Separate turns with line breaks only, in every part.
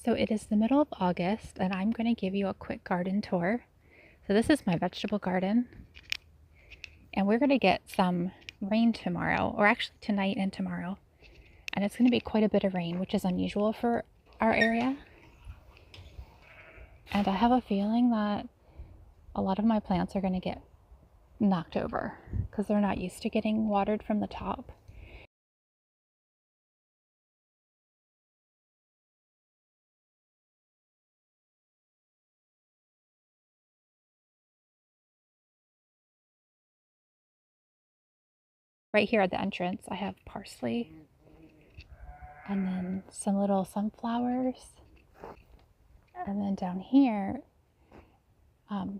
So it is the middle of August, and I'm going to give you a quick garden tour. So this is my vegetable garden, and we're going to get some rain tomorrow, or actually tonight and tomorrow. And it's going to be quite a bit of rain, which is unusual for our area. And I have a feeling that a lot of my plants are going to get knocked over because they're not used to getting watered from the top. Right here at the entrance, I have parsley and then some little sunflowers. And then down here,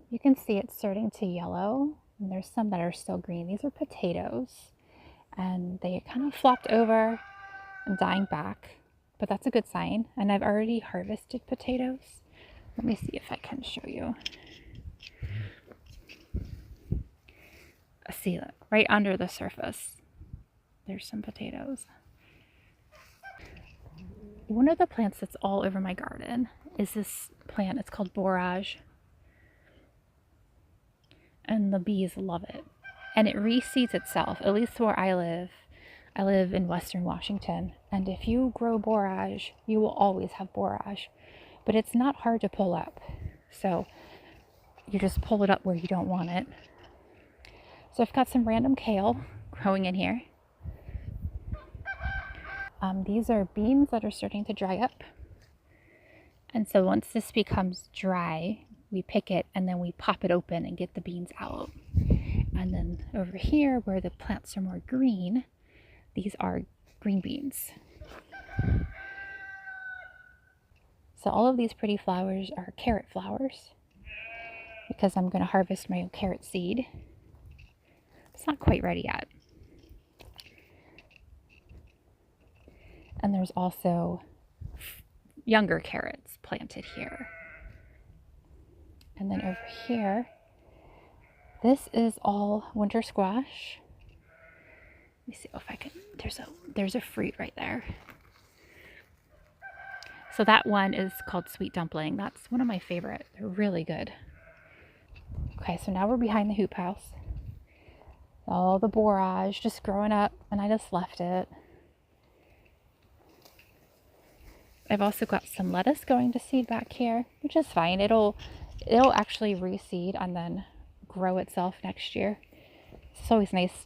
you can see it's starting to yellow, and there's some that are still green. These are potatoes, and they kind of flopped over and dying back, but that's a good sign. And I've already harvested potatoes. Let me see if I can show you. See, look, right under the surface, there's some potatoes. One of the plants that's all over my garden is this plant. It's called borage. And the bees love it. And it reseeds itself, at least where I live. I live in Western Washington. And if you grow borage, you will always have borage. But it's not hard to pull up. So you just pull it up where you don't want it. So I've got some random kale growing in here. These are beans that are starting to dry up. And so once this becomes dry, we pick it and then we pop it open and get the beans out. And then over here where the plants are more green, these are green beans. So all of these pretty flowers are carrot flowers because I'm going to harvest my carrot seed. It's not quite ready yet. And there's also younger carrots planted here. And then over here, this is all winter squash. Let me see if I can, there's a fruit right there. So that one is called sweet dumpling. That's one of my favorite. They're really good. Okay, so now we're behind the hoop house. All the borage just growing up, and I just left it. I've also got some lettuce going to seed back here, which is fine. It'll actually reseed and then grow itself next year. It's always nice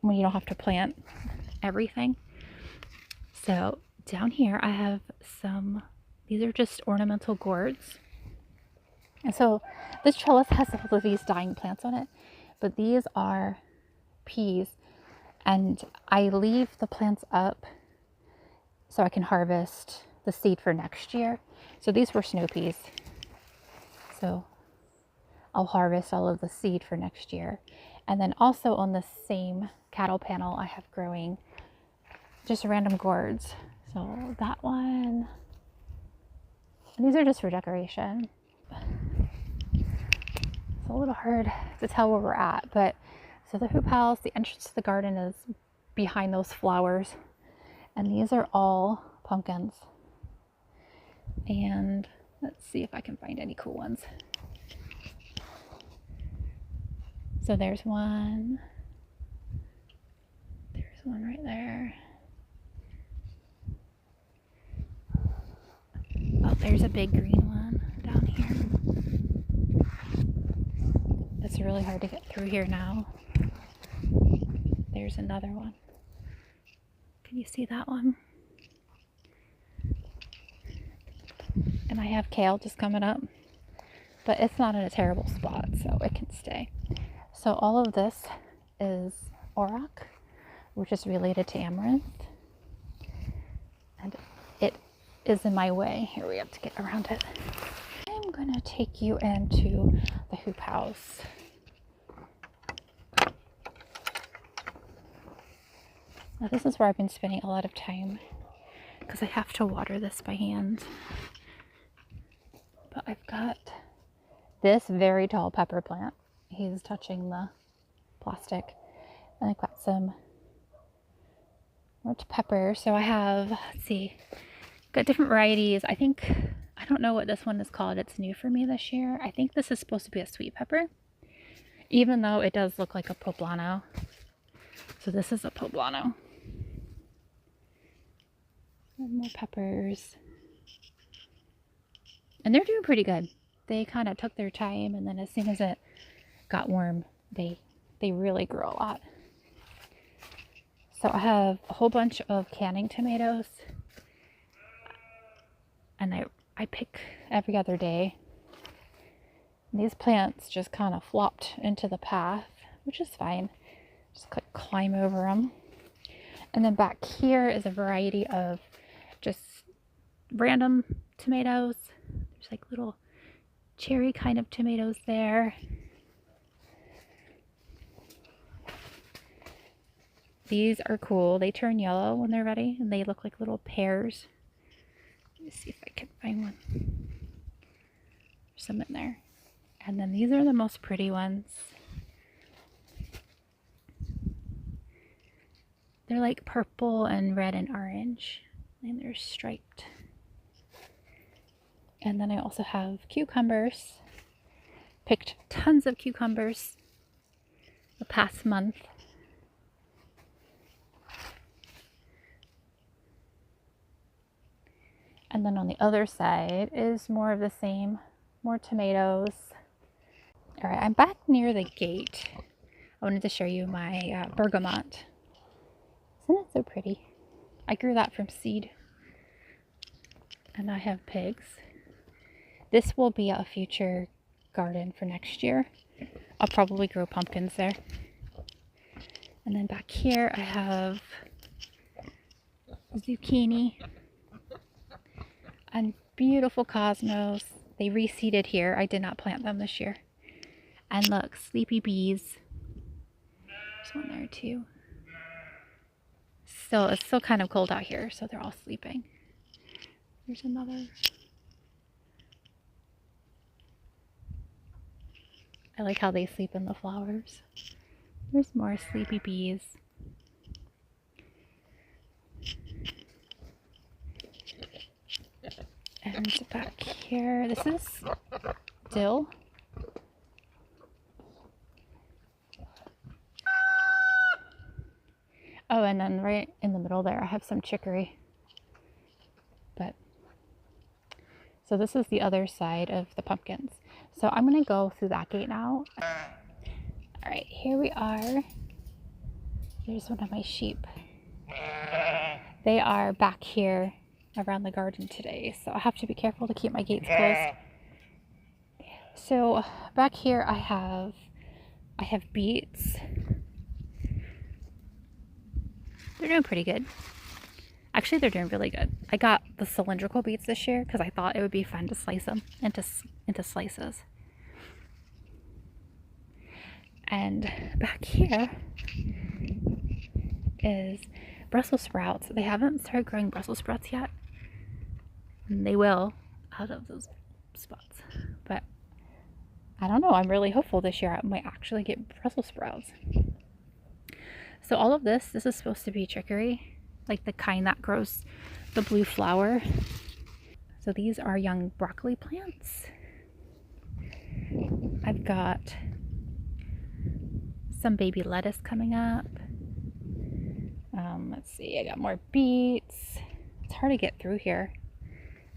when you don't have to plant everything. So down here I have these are just ornamental gourds. And so this trellis has all of these dying plants on it, but these are peas, and I leave the plants up so I can harvest the seed for next year. So these were snow peas. So I'll harvest all of the seed for next year. And then also on the same cattle panel, I have growing just random gourds. So that one, and these are just for decoration. It's a little hard to tell where we're at, but so the hoop house, the entrance to the garden is behind those flowers. And these are all pumpkins. And let's see if I can find any cool ones. So there's one. There's one right there. Oh, there's a big green one down here. It's really hard to get through here now. There's another one. Can you see that one? And I have kale just coming up, but it's not in a terrible spot, so it can stay. So all of this is auroch, which is related to amaranth, and it is in my way. Here, we have to get around it. I'm gonna take you into the hoop house. Now this is where I've been spending a lot of time because I have to water this by hand. But I've got this very tall pepper plant. He's touching the plastic. And I've got some more pepper. So I have, let's see, Got different varieties. I don't know what this one is called. It's new for me this year. I think this is supposed to be a sweet pepper, even though it does look like a poblano. So this is a poblano. And more peppers. And they're doing pretty good. They kind of took their time, and then as soon as it got warm, they really grew a lot. So I have a whole bunch of canning tomatoes, and I pick every other day. And these plants just kind of flopped into the path, which is fine. Just climb over them. And then back here is a variety of just random tomatoes. There's like little cherry kind of tomatoes there. These are cool. They turn yellow when they're ready, and they look like little pears. Let me see if I can find one. There's some in there. And then these are the most pretty ones. They're like purple and red and orange, and they're striped. And then I also have cucumbers. Picked tons of cucumbers the past month. And then on the other side is more of the same, more tomatoes. All right, I'm back near the gate. I wanted to show you my bergamot. Isn't it so pretty? I grew that from seed. And I have pigs. This will be a future garden for next year. I'll probably grow pumpkins there. And then back here I have zucchini and beautiful cosmos. They reseeded here. I did not plant them this year. And look, sleepy bees. There's one there too. So it's still kind of cold out here, so they're all sleeping. There's another. I like how they sleep in the flowers. There's more sleepy bees. And back here, this is dill. Oh, and then right in the middle there, I have some chicory. So this is the other side of the pumpkins. So I'm gonna go through that gate now. All right, here we are. There's one of my sheep. They are back here around the garden today, so I have to be careful to keep my gates closed. So back here I have beets. They're doing pretty good. Actually, they're doing really good. I got the cylindrical beets this year because I thought it would be fun to slice them into slices. And back here is Brussels sprouts. They haven't started growing Brussels sprouts yet. And they will out of those spots. But I don't know. I'm really hopeful this year I might actually get Brussels sprouts. So all of this is supposed to be chicory, like the kind that grows the blue flower. So these are young broccoli plants. I've got some baby lettuce coming up. Let's see, I got more beets. It's hard to get through here.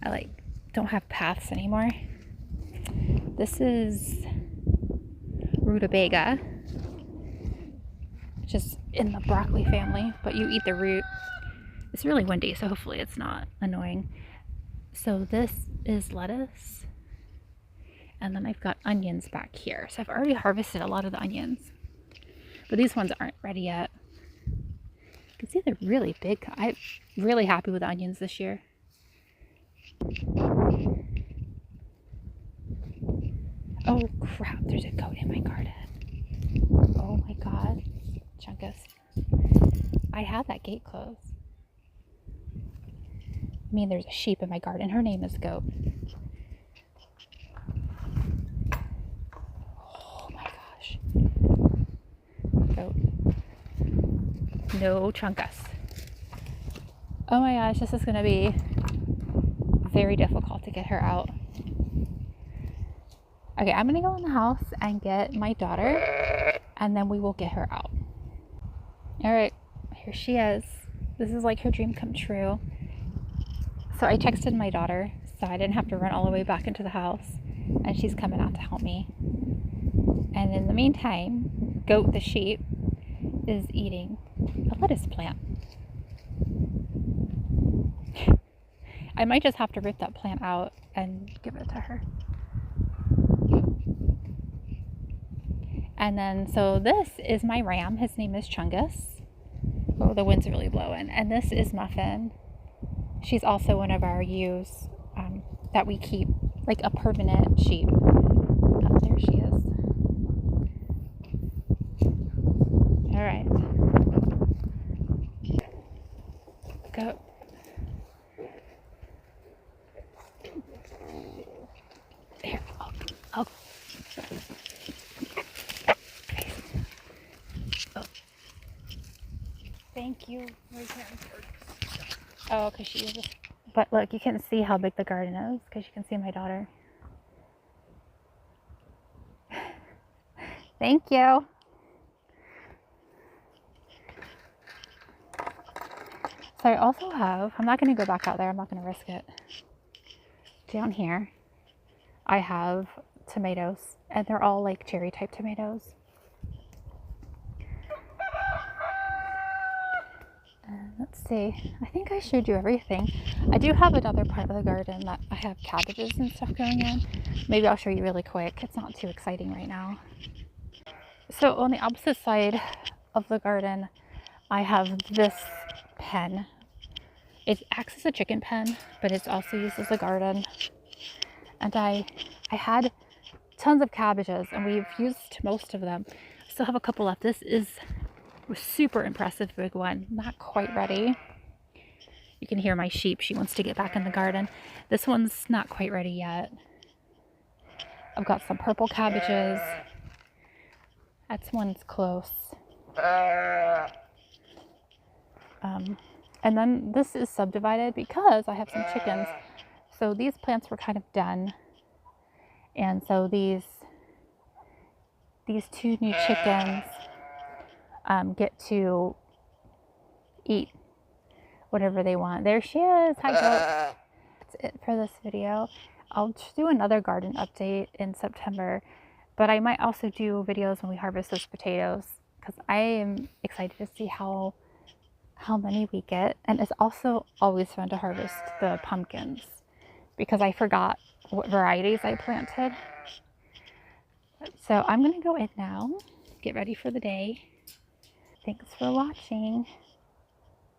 I don't have paths anymore. This is rutabaga, which is in the broccoli family, but you eat the root. It's really windy, so hopefully it's not annoying. So this is lettuce. And then I've got onions back here. So I've already harvested a lot of the onions, but these ones aren't ready yet. You can see they're really big. I'm really happy with the onions this year. Oh crap, there's a goat in my garden. Oh my god, Chunkus. I had that gate closed. I mean, there's a sheep in my garden. Her name is Goat. Oh my gosh. Goat. No Chunkus. Oh my gosh, this is gonna be very difficult to get her out. Okay, I'm gonna go in the house and get my daughter, and then we will get her out. All right, here she is. This is like her dream come true. So I texted my daughter, so I didn't have to run all the way back into the house, and she's coming out to help me. And in the meantime, Goat the sheep is eating a lettuce plant. I might just have to rip that plant out and give it to her. And then, so this is my ram. His name is Chungus. Oh, the wind's really blowing. And this is Muffin. She's also one of our ewes that we keep, like a permanent sheep. Oh, there she is. All right. Go. Here. Oh. Thank you. Oh, because she is. But look, you can see how big the garden is because you can see my daughter. Thank you. So I also have, I'm not going to go back out there. I'm not going to risk it. Down here, I have tomatoes, and they're all like cherry type tomatoes. Let's see, I think I showed you everything. I do have another part of the garden that I have cabbages and stuff going in. Maybe I'll show you really quick. It's not too exciting right now. So on the opposite side of the garden, I have this pen. It acts as a chicken pen, but it's also used as a garden. And I had tons of cabbages, and we've used most of them. I still have a couple left. This is a super impressive big one. Not quite ready. You can hear my sheep. She wants to get back in the garden. This one's not quite ready yet. I've got some purple cabbages. That one's close. And then this is subdivided because I have some chickens. So these plants were kind of done. And so these two new chickens get to eat whatever they want. There she is. Hi, Goat. That's it for this video. I'll do another garden update in September, but I might also do videos when we harvest those potatoes because I am excited to see how many we get. And it's also always fun to harvest the pumpkins because I forgot what varieties I planted. So I'm going to go in now, get ready for the day. Thanks for watching.